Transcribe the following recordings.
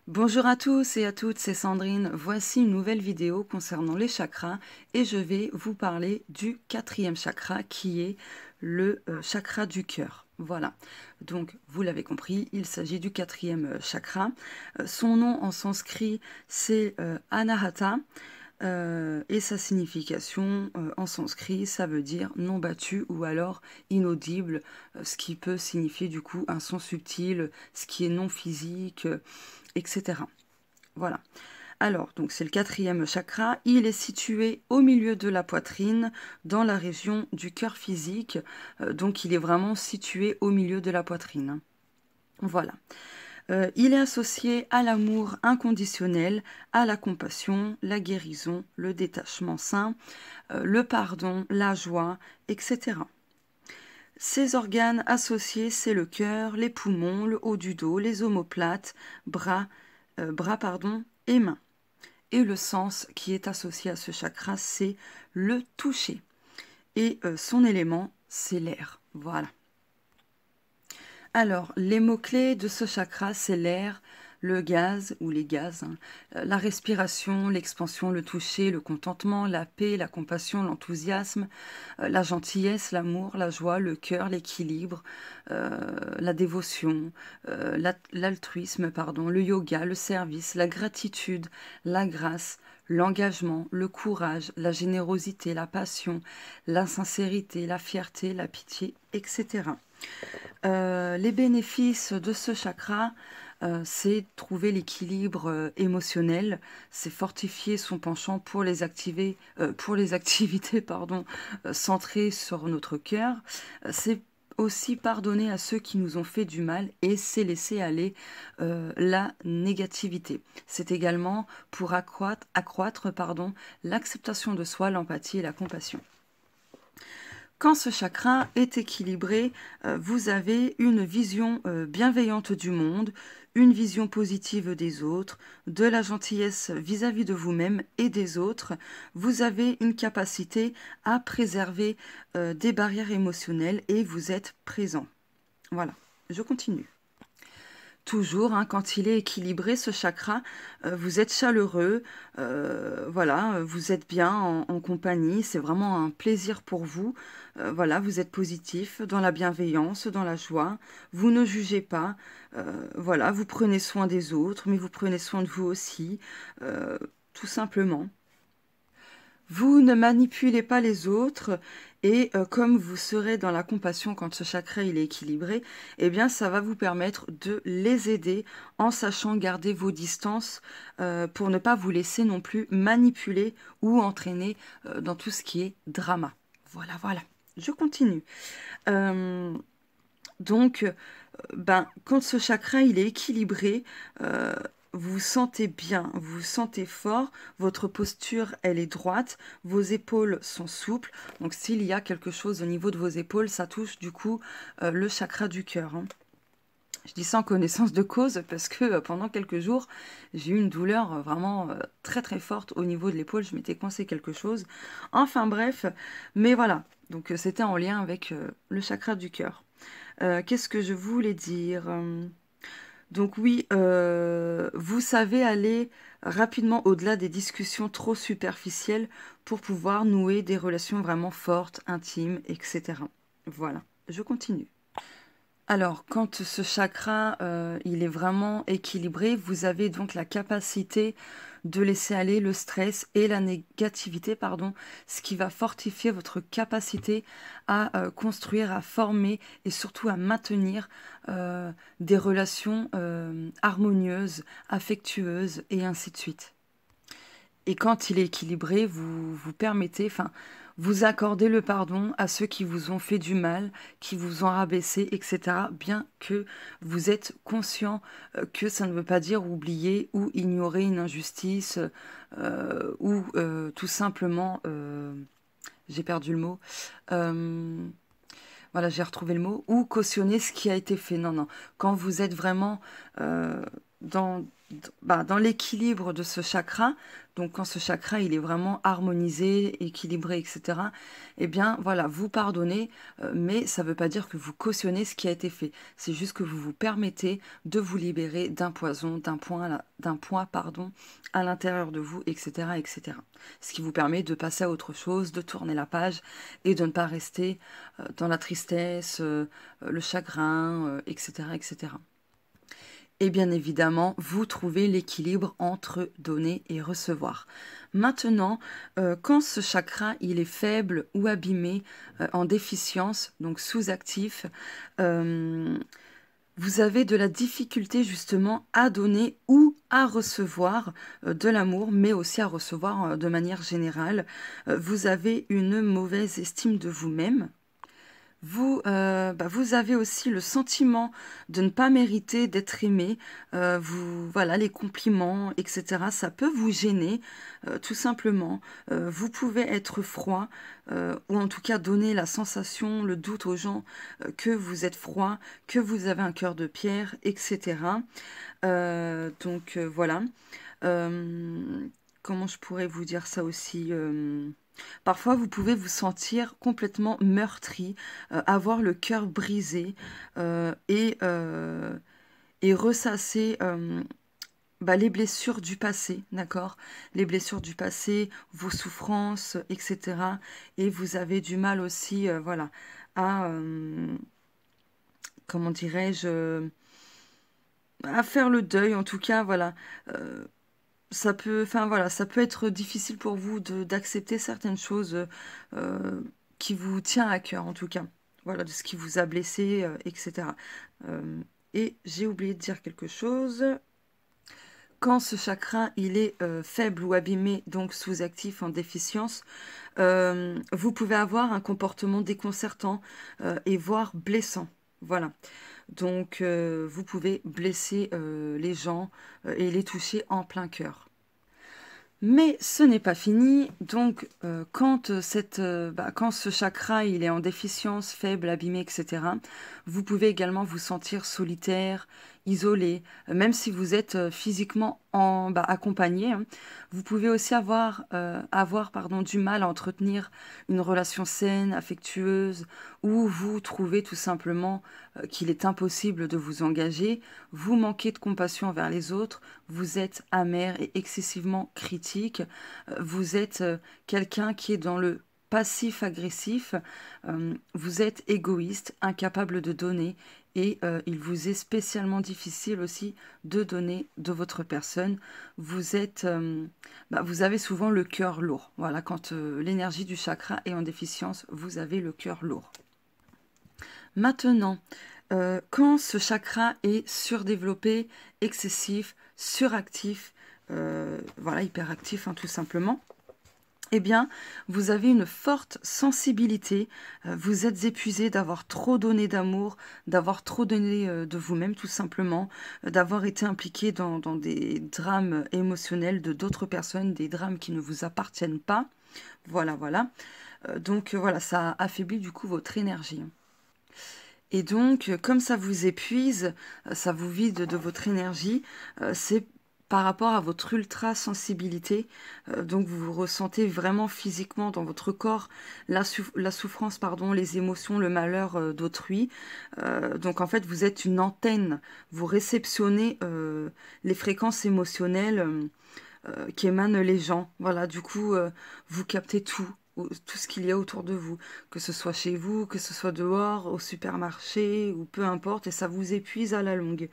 Bonjour à tous et à toutes, c'est Sandrine. Voici une nouvelle vidéo concernant les chakras et je vais vous parler du quatrième chakra qui est le chakra du cœur. Voilà, donc vous l'avez compris, il s'agit du quatrième chakra. Son nom en sanskrit c'est Anahata. Et sa signification en sanskrit, ça veut dire non battu ou alors inaudible, ce qui peut signifier du coup un son subtil, ce qui est non physique, etc. Voilà. Alors, donc c'est le quatrième chakra. Il est situé au milieu de la poitrine, dans la région du cœur physique. Donc, il est vraiment situé au milieu de la poitrine. Voilà. Il est associé à l'amour inconditionnel, à la compassion, la guérison, le détachement sain, le pardon, la joie, etc. Ses organes associés, c'est le cœur, les poumons, le haut du dos, les omoplates, bras et mains. Et le sens qui est associé à ce chakra, c'est le toucher. Et son élément, c'est l'air. Voilà. Alors, les mots-clés de ce chakra, c'est l'air, le gaz ou les gaz, la respiration, l'expansion, le toucher, le contentement, la paix, la compassion, l'enthousiasme, la gentillesse, l'amour, la joie, le cœur, l'équilibre, la dévotion, l'altruisme, pardon, le yoga, le service, la gratitude, la grâce, l'engagement, le courage, la générosité, la passion, la sincérité, la fierté, la pitié, etc. Les bénéfices de ce chakra, c'est trouver l'équilibre émotionnel, c'est fortifier son penchant pour les activités pardon, centrées sur notre cœur, c'est aussi pardonner à ceux qui nous ont fait du mal et c'est laisser aller la négativité. C'est également pour accroître l'acceptation de soi, l'empathie et la compassion. Quand ce chakra est équilibré, vous avez une vision bienveillante du monde, une vision positive des autres, de la gentillesse vis-à-vis de vous-même et des autres. Vous avez une capacité à préserver des barrières émotionnelles et vous êtes présent. Voilà, je continue. Toujours, quand il est équilibré, ce chakra, vous êtes chaleureux, voilà, vous êtes bien en compagnie, c'est vraiment un plaisir pour vous. Voilà, vous êtes positif, dans la bienveillance, dans la joie, vous ne jugez pas, voilà, vous prenez soin des autres, mais vous prenez soin de vous aussi, tout simplement. Vous ne manipulez pas les autres et comme vous serez dans la compassion quand ce chakra il est équilibré, eh bien ça va vous permettre de les aider en sachant garder vos distances pour ne pas vous laisser non plus manipuler ou entraîner dans tout ce qui est drama. Voilà, voilà. Je continue. Quand ce chakra il est équilibré, vous vous sentez bien, vous vous sentez fort, votre posture elle est droite, vos épaules sont souples. Donc s'il y a quelque chose au niveau de vos épaules, ça touche du coup le chakra du cœur. Je dis ça en connaissance de cause parce que pendant quelques jours, j'ai eu une douleur vraiment très très forte au niveau de l'épaule. Je m'étais coincé quelque chose. Enfin bref, mais voilà. Donc c'était en lien avec le chakra du cœur. Qu'est-ce que je voulais dire? Donc oui, vous savez aller rapidement au-delà des discussions trop superficielles pour pouvoir nouer des relations vraiment fortes, intimes, etc. Voilà, je continue. Alors, quand ce chakra, il est vraiment équilibré, vous avez donc la capacité de laisser aller le stress et la négativité, pardon, ce qui va fortifier votre capacité à construire, à former et surtout à maintenir des relations harmonieuses, affectueuses et ainsi de suite. Et quand il est équilibré, vous permettez, enfin, vous accordez le pardon à ceux qui vous ont fait du mal, qui vous ont rabaissé, etc. Bien que vous êtes conscient que ça ne veut pas dire oublier ou ignorer une injustice ou tout simplement, j'ai perdu le mot, voilà, j'ai retrouvé le mot, ou cautionner ce qui a été fait. Non, non. Quand vous êtes vraiment euh, dans, dans l'équilibre de ce chakra. Donc quand ce chakra il est vraiment harmonisé, équilibré, etc. Eh bien voilà, vous pardonnez, mais ça ne veut pas dire que vous cautionnez ce qui a été fait. C'est juste que vous vous permettez de vous libérer d'un poison, d'un point, pardon, à l'intérieur de vous, etc., etc. Ce qui vous permet de passer à autre chose, de tourner la page et de ne pas rester dans la tristesse, le chagrin, etc., etc. Et bien évidemment, vous trouvez l'équilibre entre donner et recevoir. Maintenant, quand ce chakra il est faible ou abîmé, en déficience, donc sous-actif, vous avez de la difficulté justement à donner ou à recevoir de l'amour, mais aussi à recevoir de manière générale. Vous avez une mauvaise estime de vous-même. Vous avez aussi le sentiment de ne pas mériter d'être aimé. Voilà, les compliments, etc. Ça peut vous gêner, tout simplement. Vous pouvez être froid, ou en tout cas donner la sensation, le doute aux gens que vous êtes froid, que vous avez un cœur de pierre, etc. Voilà. Comment je pourrais vous dire ça aussi Parfois, vous pouvez vous sentir complètement meurtri, avoir le cœur brisé et ressasser les blessures du passé, d'accord? Les blessures du passé, vos souffrances, etc. Et vous avez du mal aussi, voilà, à, comment dirais-je, à faire le deuil, en tout cas, voilà. Ça peut, enfin voilà, ça peut être difficile pour vous d'accepter certaines choses qui vous tient à cœur, en tout cas. Voilà, de ce qui vous a blessé, etc. Et j'ai oublié de dire quelque chose. Quand ce chakra il est faible ou abîmé, donc sous-actif en déficience, vous pouvez avoir un comportement déconcertant et voire blessant. Voilà. Donc, vous pouvez blesser les gens et les toucher en plein cœur. Mais ce n'est pas fini, donc quand ce chakra il est en déficience, faible, abîmé, etc., vous pouvez également vous sentir solitaire, isolé, même si vous êtes physiquement accompagné, hein. Vous pouvez aussi avoir du mal à entretenir une relation saine, affectueuse, ou vous trouvez tout simplement qu'il est impossible de vous engager, vous manquez de compassion envers les autres, vous êtes amer et excessivement critique, vous êtes quelqu'un qui est dans le passif-agressif, vous êtes égoïste, incapable de donner et il vous est spécialement difficile aussi de donner de votre personne. Vous avez souvent le cœur lourd. Voilà, quand l'énergie du chakra est en déficience, vous avez le cœur lourd. Maintenant, quand ce chakra est surdéveloppé, excessif, suractif, voilà, hyperactif, hein, tout simplement, eh bien, vous avez une forte sensibilité, vous êtes épuisé d'avoir trop donné d'amour, d'avoir trop donné de vous-même tout simplement, d'avoir été impliqué dans des drames émotionnels de d'autres personnes, des drames qui ne vous appartiennent pas. Voilà, voilà. Voilà, ça affaiblit du coup votre énergie. Et donc, comme ça vous épuise, ça vous vide de votre énergie, c'est par rapport à votre ultra-sensibilité. Donc, vous vous ressentez vraiment physiquement dans votre corps la souffrance, pardon, les émotions, le malheur d'autrui. Donc, en fait, vous êtes une antenne. Vous réceptionnez les fréquences émotionnelles qui émanent les gens. Voilà, du coup, vous captez tout ce qu'il y a autour de vous, que ce soit chez vous, que ce soit dehors, au supermarché, ou peu importe, et ça vous épuise à la longue.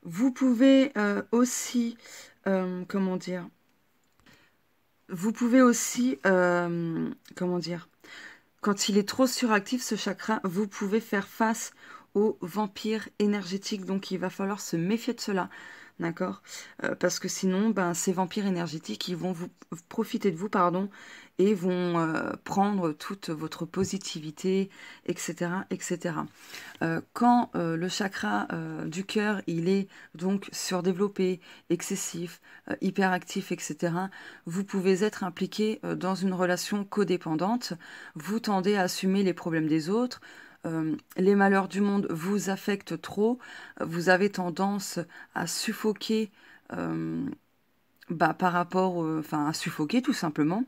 Vous pouvez aussi, comment dire, vous pouvez aussi, comment dire, quand il est trop suractif, ce chakra, vous pouvez faire face aux vampires énergétiques, donc il va falloir se méfier de cela. D'accord? Parce que sinon, ces vampires énergétiques, ils vont vous profiter de vous, pardon, et vont prendre toute votre positivité, etc., etc. Quand le chakra du cœur, il est donc surdéveloppé, excessif, hyperactif, etc., vous pouvez être impliqué dans une relation codépendante. Vous tendez à assumer les problèmes des autres. les malheurs du monde vous affectent trop, vous avez tendance à suffoquer par rapport, enfin à suffoquer tout simplement,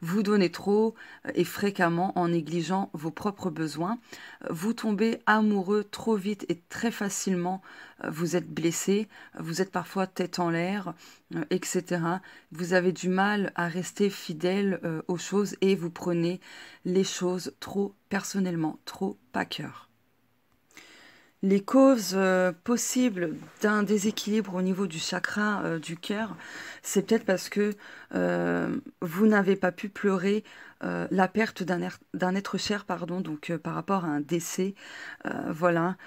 vous donnez trop et fréquemment en négligeant vos propres besoins, vous tombez amoureux trop vite et très facilement, vous êtes blessé, vous êtes parfois tête en l'air, etc. Vous avez du mal à rester fidèle aux choses et vous prenez les choses trop personnellement, trop à cœur. Les causes possibles d'un déséquilibre au niveau du chakra du cœur, c'est peut-être parce que vous n'avez pas pu pleurer la perte d'un être cher, pardon, donc par rapport à un décès, voilà,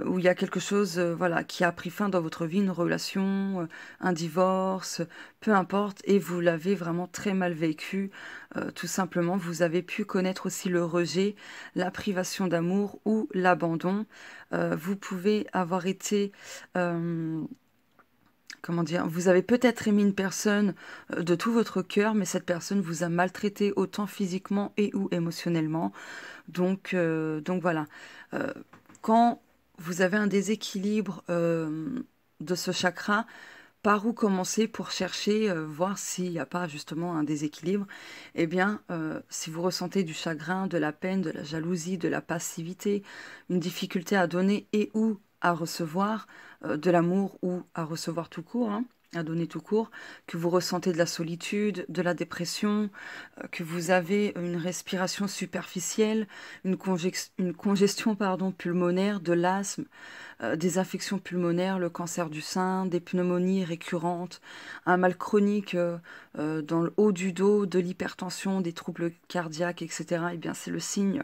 où il y a quelque chose voilà, qui a pris fin dans votre vie, une relation, un divorce, peu importe, et vous l'avez vraiment très mal vécu, tout simplement. Vous avez pu connaître aussi le rejet, la privation d'amour ou l'abandon. Vous pouvez avoir été, comment dire, vous avez peut-être aimé une personne de tout votre cœur, mais cette personne vous a maltraité autant physiquement et ou émotionnellement. Donc voilà. Euh, Quand vous avez un déséquilibre de ce chakra, par où commencer pour chercher, voir s'il n'y a pas justement un déséquilibre? Eh bien, si vous ressentez du chagrin, de la peine, de la jalousie, de la passivité, une difficulté à donner et ou à recevoir, de l'amour ou à recevoir tout court, hein, à donner tout court, que vous ressentez de la solitude, de la dépression, que vous avez une respiration superficielle, une congestion pardon, pulmonaire, de l'asthme, des affections pulmonaires, le cancer du sein, des pneumonies récurrentes, un mal chronique dans le haut du dos, de l'hypertension, des troubles cardiaques, etc., eh bien c'est le signe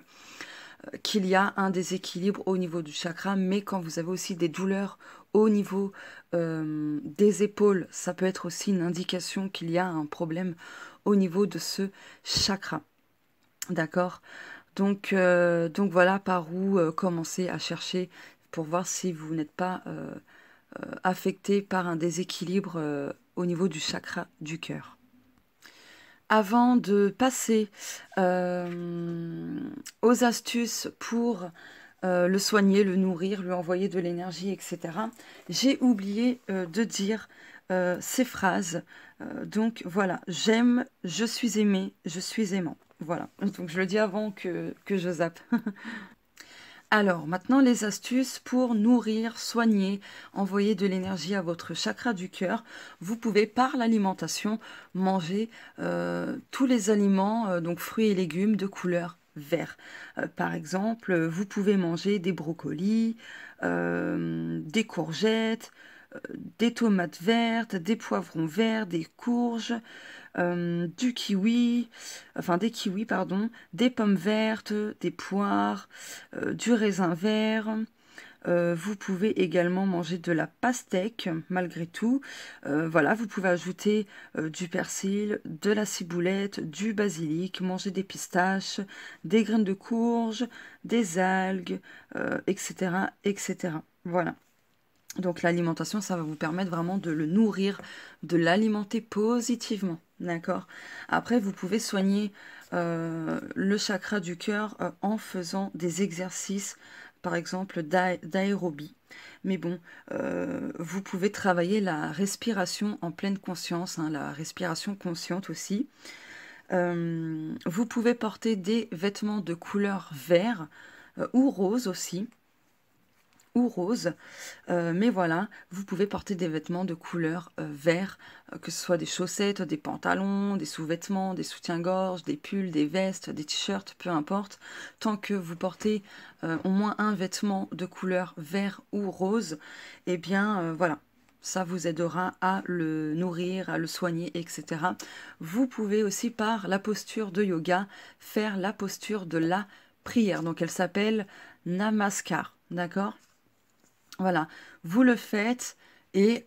qu'il y a un déséquilibre au niveau du chakra, mais quand vous avez aussi des douleurs au niveau des épaules, ça peut être aussi une indication qu'il y a un problème au niveau de ce chakra. D'accord? Donc voilà par où commencer à chercher pour voir si vous n'êtes pas affecté par un déséquilibre au niveau du chakra du cœur. Avant de passer aux astuces pour le soigner, le nourrir, lui envoyer de l'énergie, etc., j'ai oublié de dire ces phrases. Donc voilà, j'aime, je suis aimé, je suis aimant. Voilà, donc je le dis avant que je zappe. Alors, maintenant les astuces pour nourrir, soigner, envoyer de l'énergie à votre chakra du cœur. Vous pouvez, par l'alimentation, manger tous les aliments, donc fruits et légumes de couleur vert. Par exemple, vous pouvez manger des brocolis, des courgettes, des tomates vertes, des poivrons verts, des courges, du kiwi, enfin des kiwis, pardon, des pommes vertes, des poires, du raisin vert. Vous pouvez également manger de la pastèque, malgré tout. Voilà, vous pouvez ajouter du persil, de la ciboulette, du basilic, manger des pistaches, des graines de courge, des algues, etc., etc. Voilà. Donc l'alimentation, ça va vous permettre vraiment de le nourrir, de l'alimenter positivement, d'accord? Après, vous pouvez soigner le chakra du cœur en faisant des exercices, par exemple d'aérobie. Mais bon, vous pouvez travailler la respiration en pleine conscience, hein, la respiration consciente aussi. Vous pouvez porter des vêtements de couleur vert ou rose aussi, ou rose. Mais voilà, vous pouvez porter des vêtements de couleur vert, que ce soit des chaussettes, des pantalons, des sous-vêtements, des soutiens-gorge, des pulls, des vestes, des t-shirts, peu importe. Tant que vous portez au moins un vêtement de couleur vert ou rose, eh bien voilà. Ça vous aidera à le nourrir, à le soigner, etc. Vous pouvez aussi, par la posture de yoga, faire la posture de la prière. Donc elle s'appelle Namaskar, d'accord? Voilà, vous le faites et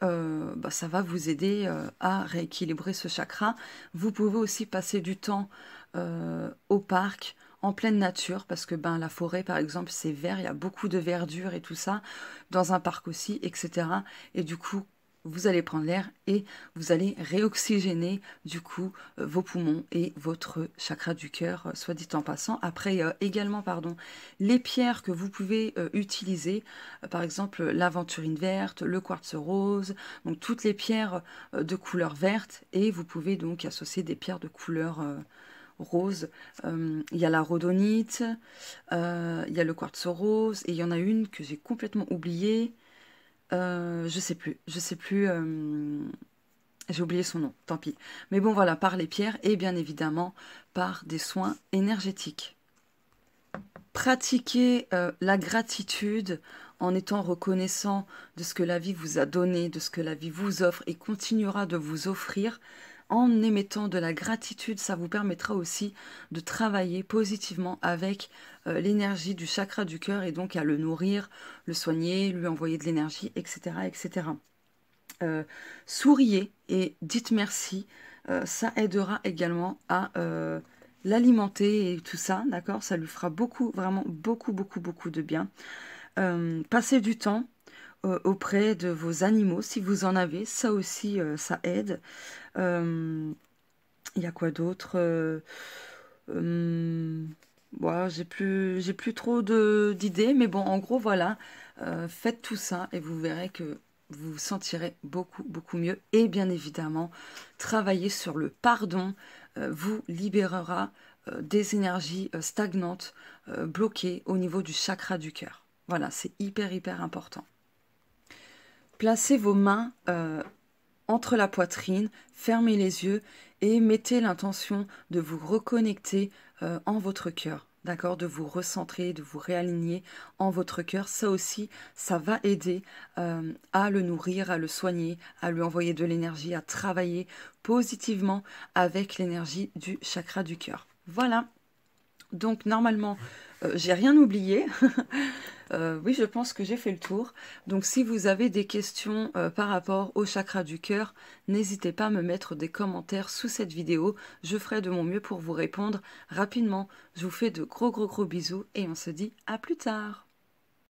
ça va vous aider à rééquilibrer ce chakra. Vous pouvez aussi passer du temps au parc, en pleine nature, parce que la forêt, par exemple, c'est vert, il y a beaucoup de verdure et tout ça, dans un parc aussi, etc. Et du coup, vous allez prendre l'air et vous allez réoxygéner du coup vos poumons et votre chakra du cœur, soit dit en passant. Après également, pardon, les pierres que vous pouvez utiliser, par exemple l'aventurine verte, le quartz rose, donc toutes les pierres de couleur verte, et vous pouvez donc associer des pierres de couleur rose. Il y a la rhodonite, il y a le quartz rose, et il y en a une que j'ai complètement oubliée. Je sais plus, j'ai oublié son nom, tant pis. Mais bon, voilà, par les pierres et bien évidemment par des soins énergétiques. Pratiquez la gratitude en étant reconnaissant de ce que la vie vous a donné, de ce que la vie vous offre et continuera de vous offrir. En émettant de la gratitude, ça vous permettra aussi de travailler positivement avec l'énergie du chakra du cœur et donc à le nourrir, le soigner, lui envoyer de l'énergie, etc. etc. Souriez et dites merci, ça aidera également à l'alimenter et tout ça, d'accord? Ça lui fera beaucoup, vraiment beaucoup de bien. Passez du temps auprès de vos animaux, si vous en avez, ça aussi, ça aide. Il y a quoi d'autre? Voilà, j'ai plus trop d'idées, mais bon, en gros, voilà, faites tout ça et vous verrez que vous vous sentirez beaucoup mieux. Et bien évidemment, travailler sur le pardon vous libérera des énergies stagnantes, bloquées au niveau du chakra du cœur. Voilà, c'est hyper important. Placez vos mains entre la poitrine, fermez les yeux et mettez l'intention de vous reconnecter en votre cœur, d'accord? De vous recentrer, de vous réaligner en votre cœur. Ça aussi, ça va aider à le nourrir, à le soigner, à lui envoyer de l'énergie, à travailler positivement avec l'énergie du chakra du cœur. Voilà. Donc normalement, j'ai rien oublié. Oui, je pense que j'ai fait le tour. Donc si vous avez des questions par rapport au chakra du cœur, n'hésitez pas à me mettre des commentaires sous cette vidéo. Je ferai de mon mieux pour vous répondre rapidement. Je vous fais de gros bisous et on se dit à plus tard.